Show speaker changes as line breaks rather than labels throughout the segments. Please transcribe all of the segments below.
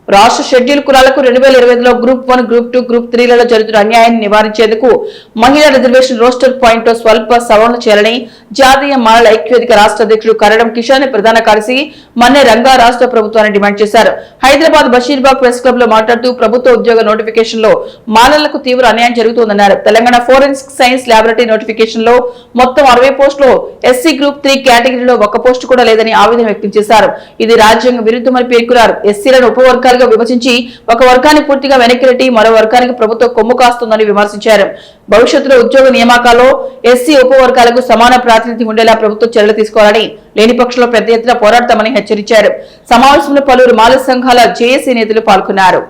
రాష్ట్ర షెడ్యూల్ కులాలకు 2020లో group 1, group 2, group 3లలో జరుగుతున్న అన్యాయాన్ని నివారించేందుకు మహిళా రిజర్వేషన్ రోస్టర్ పాయింట్ లో స్వల్ప సవరణ చేయాలని జాతీయ మహిళా ఐక్యవేదిక రాష్ట్ర అధ్యక్షుడు కరడం కిషన్ ప్రధాన కార్యదర్శి మన్నె రంగా రాష్ట్ర ప్రభుత్వాన్ని డిమాండ్ చేశారు. హైదరాబాద్ బషీర్బాగ్ ప్రెస్ క్లబ్ లో మాట్లాడుతూ ప్రభుత్వ ఉద్యోగ నోటిఫికేషన్ లో మాలలకు తీవ్ర అన్యాయం జరుగుతోందన్నారు. Telangana forensic science laboratory notification లో మొత్తం 60 పోస్టులో ఎస్సీ గ్రూప్ 3 కేటగిరీలో ఒక్క పోస్టు కూడా లేదని ఆవేదన వ్యక్తం చేశారు. ఇది రాజ్యాంగ విరుద్ధమని పేర్కొన్నారు. ఎస్సీలను ఉపవర్గాలుగా విభజించి ఒక వర్గాన్ని పూర్తిగా వెనక్కి నెట్టి మరో వర్గానికి ప్రభుత్వం కొమ్ము కాస్తుందని విమర్శించారు. భవిష్యత్తులో ఉద్యోగ నియామకాల్లో ఎస్సీ ఉపవర్గాలకు సమాన ప్రాతినిధ్యం ఉండేలా ప్రభుత్వం చర్యలు తీసుకోవాలని, లేని పక్షంలో పెద్ద ఎత్తున పోరాడతామని హెచ్చరించారు. సమావేశంలో పలువురు మాల సంఘాల జేఏసీ నేతలు పాల్గొన్నారు.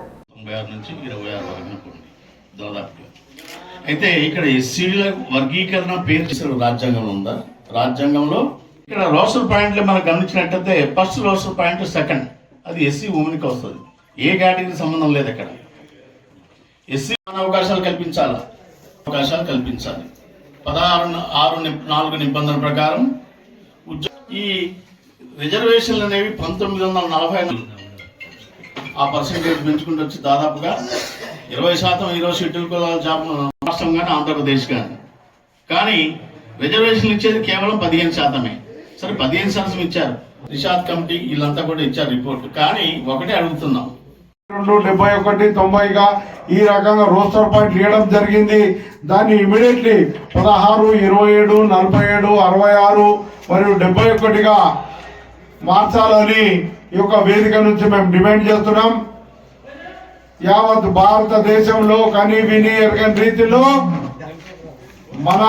అయితే ఇక్కడ ఎస్సీల వర్గీకరణ పేరు చేసిన రాజ్యాంగంలో ఉందా? రాజ్యాంగంలో ఇక్కడ రోస్టర్ పాయింట్లు మనం గమనించినట్టయితే ఫస్ట్ రోస్టర్ పాయింట్ సెకండ్ అది ఎస్సీ ఉమెన్కి వస్తుంది. ఏ కేటగిరీ సంబంధం లేదు. అక్కడ ఎస్సీ అవకాశాలు కల్పించాలి. 16(6)(4) నిబంధన ప్రకారం ఈ రిజర్వేషన్లు అనేవి 1940 ఆ పర్సెంటేజ్ పెంచుకుంటూ వచ్చి దాదాపుగా 20% ఈరోజు షెడ్యూల్ కులాల జాబ్ రాష్ట్రం కానీ ఆంధ్రప్రదేశ్ కానీ రిజర్వేషన్లు ఇచ్చేది కేవలం 15%. సరే 15% ఇచ్చారు. నిషాద్ కమిటీ వీళ్ళంతా కూడా ఇచ్చారు రిపోర్ట్. కానీ ఒకటే అడుగుతున్నాం,
71, 90గా ఈ రకంగా రోస్టర్ పాయింట్ ఇవ్వడం జరిగింది. దాన్ని ఇమీడియట్లీ 16, 27, 47, 66 మరియు 71గా మార్చాలని ఈ యొక్క వేదిక నుంచి మేము డిమాండ్ చేస్తున్నాం. యావత్ భారతదేశంలో కని విని ఎరగని రీతిలో మన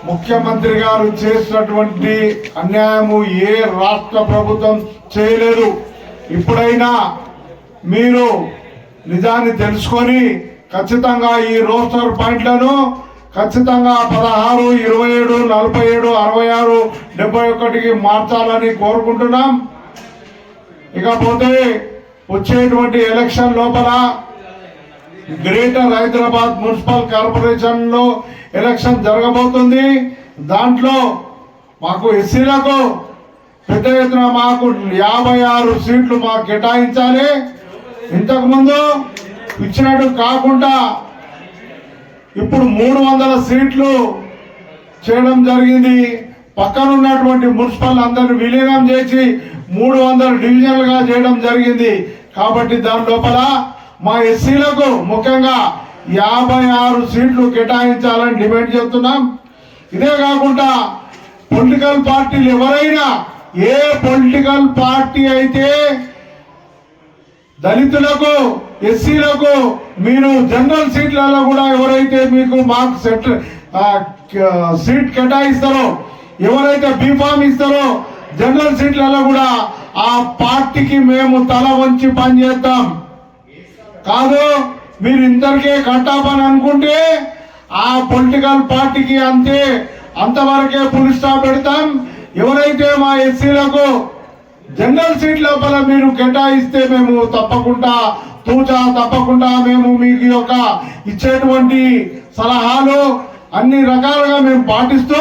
ముఖ్యమంత్రి గారు చేసినటువంటి అన్యాయము ఏ రాష్ట్ర ప్రభుత్వం చేయలేదు. ఇప్పుడైనా మీరు నిజాన్ని తెలుసుకొని ఖచ్చితంగా ఈ రోస్టర్ పాయింట్లను ఖచ్చితంగా 16, 27, 47, 66, 71కి మార్చాలని కోరుకుంటున్నాం. ఇకపోతే వచ్చేటువంటి ఎలక్షన్ లోపల గ్రేటర్ హైదరాబాద్ మున్సిపల్ కార్పొరేషన్ లో ఎలక్షన్ జరగబోతుంది. దాంట్లో మాకు ఎస్సీలకు పెద్ద ఎత్తున మాకు 56 సీట్లు మాకు కేటాయించాలి. ఇంతకుముందు ఇచ్చినట్టు కాకుండా ఇప్పుడు 300 సీట్లు చేయడం జరిగింది. పక్కన ఉన్నటువంటి మున్సిపల్ అందరిని విలీనం చేసి 300 డివిజన్లుగా చేయడం జరిగింది. కాబట్టి దాని లోపల మా ఎస్సీలకు ముఖ్యంగా 56 సీట్లు కేటాయించాలని డిమాండ్ చేస్తున్నాం. ఇదే కాకుండా పొలిటికల్ పార్టీలు ఎవరైనా ఏ పొలిటికల్ పార్టీ అయితే దళితులకు ఎస్సీలకు మీరు జనరల్ సీట్లలో కూడా ఎవరైతే మీకు మార్క్ సీట్ కేటాయిస్తారో, ఎవరైతే బీఫామ్ ఇస్తారో జనరల్ సీట్లలో కూడా ఆ పార్టీకి మేము తల వంచి పనిచేద్దాం. కాదు మీరు ఇంతవరకే కట్టాపని అనుకుంటే ఆ పొలిటికల్ పార్టీకి అంతవరకే ఫుల్ స్టాప్ పెడతాం. ఎవరైతే మా ఎస్సీలకు జనరల్ సీట్ లోపల మీరు కేటాయిస్తే మేము తప్పకుండా మేము మీకు యొక్క ఇచ్చేటువంటి సలహాలు అన్ని రకాలుగా మేము పాటిస్తూ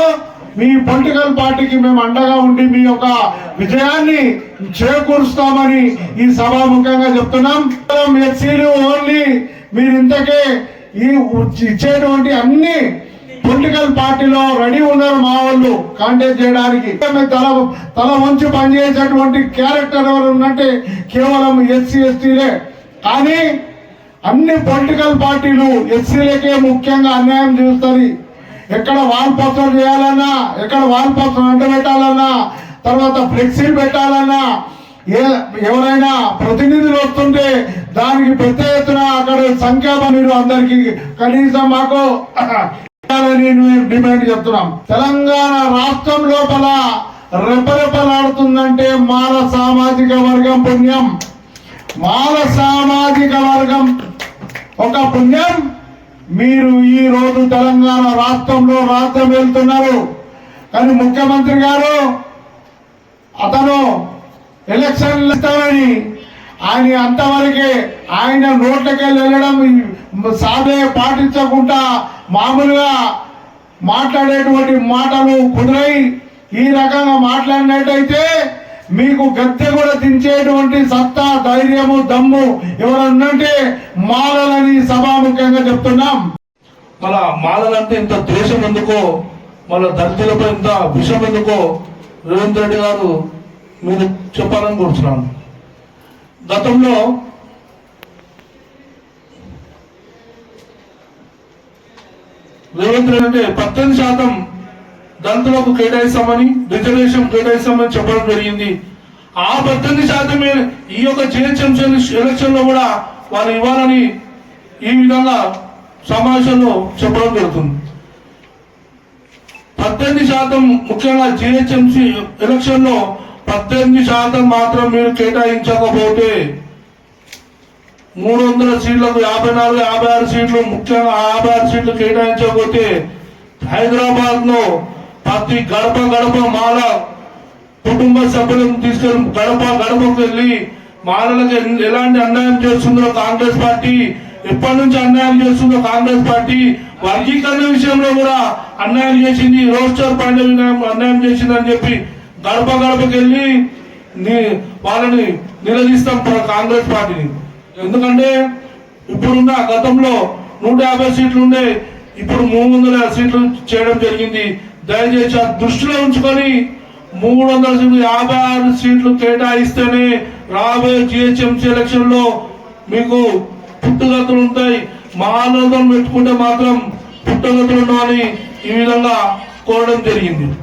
మీ పొలిటికల్ పార్టీకి మేము అండగా ఉండి మీ యొక్క విజయాన్ని చేకూరుస్తామని ఈ సభాముఖంగా చెప్తున్నాం. ఎస్సీలు ఓన్లీ మీరు ఇంతకే ఈ ఇచ్చేటువంటి అన్ని పొలిటికల్ పార్టీలో రెడీ ఉన్నారు మా వాళ్ళు కాంటాక్ట్ చేయడానికి. తల వంచి పనిచేసేటువంటి క్యారెక్టర్ ఎవరు ఉన్నట్టే కేవలం ఎస్సీ ఎస్టీలే. కానీ అన్ని పొలిటికల్ పార్టీలు ఎస్సీలకే ముఖ్యంగా అన్యాయం చేస్తుంది. ఎక్కడ వాల్ పోస్టర్ చేయాలన్నా, ఎక్కడ వాల్ పోస్టర్ అంటబెట్టాలన్నా, తర్వాత ఫ్లెక్సీలు పెట్టాలన్నా, ఎవరైనా ప్రతినిధులు వస్తుంటే దానికి పెద్ద ఎత్తున అక్కడ సంఖ్యాబలం మీరు అందరికి కనీసం మాకు డిమాండ్ చెప్తున్నాం. తెలంగాణ రాష్ట్రం లోపల రెపరెపలాడుతుందంటే మాల సామాజిక వర్గం పుణ్యం. మాల సామాజిక వర్గం ఒక పుణ్యం. మీరు ఈ రోజు తెలంగాణ రాష్ట్రంలో రాజ్యం వెళ్తున్నారు. కానీ ముఖ్యమంత్రి గారు అతను ఎలక్షన్లు ఇస్తామని ఆయన అంతవరకే ఆయన నోట్లకెళ్ళి వెళ్ళడం సాధే పాటించకుండా మామూలుగా మాట్లాడేటువంటి మాటలు కుదిరై ఈ రకంగా మాట్లాడినట్టయితే మీకు గద్దె కూడా దించేటువంటి సత్తా, ధైర్యము, దమ్ము ఎవరన్నంటే మాలలని సభాముఖంగా చెప్తున్నాం.
మళ్ళా మాలలంటే ఇంత ద్వేషం ఎందుకో, మళ్ళా దళితులపై ఇంత విషం ఎందుకో రేవంత్ రెడ్డి గారు మీరు చెప్పాలని కోరుతున్నాను. గతంలో రేవంత్ రెడ్డి అంటే 18% దళితులకు కేటాయిస్తామని, రిజర్వేషన్ కేటాయిస్తామని చెప్పడం జరిగింది. ఆ 18% ఈ యొక్క జిహెచ్ఎంసీ ఎలక్షన్ లో కూడా వారు ఇవ్వాలని ఈ విధంగా సమావేశంలో చెప్పడం జరుగుతుంది. 18% ముఖ్యంగా జిహెచ్ఎంసీ ఎలక్షన్ లో 18% మాత్రం మీరు కేటాయించకపోతే 300 సీట్లకు 54, 56 సీట్లు, ముఖ్యంగా 56 సీట్లు కేటాయించకపోతే హైదరాబాద్ లో ప్రతి గడప గడప మాల కుటుంబ సభ్యులను తీసుకెళ్ళి గడప గడపకు వెళ్ళి మాలలకు ఎలాంటి అన్యాయం చేస్తుందో కాంగ్రెస్ పార్టీ, ఎప్పటి నుంచి అన్యాయం చేస్తుందో కాంగ్రెస్ పార్టీ, వర్గీకరణ విషయంలో కూడా అన్యాయం చేసింది, రోస్టర్ పాయింట్ అన్యాయం చేసింది అని చెప్పి గడప గడపకి వెళ్ళి వాళ్ళని నిలదీస్తాం కాంగ్రెస్ పార్టీని. ఎందుకంటే ఇప్పుడున్న గతంలో 150 సీట్లు ఉండే, ఇప్పుడు 300 సీట్లు చేయడం జరిగింది. దయచేసి ఆ దృష్టిలో ఉంచుకొని 300 సీట్లు 56 సీట్లు కేటాయిస్తేనే రాబోయే జిహెచ్ఎంసీ ఎలక్షన్ లో మీకు పుట్టుగతులు ఉంటాయి. మాలతో పెట్టుకుంటే మాత్రం పుట్టుగతులు ఉండవని ఈ విధంగా కోరడం జరిగింది.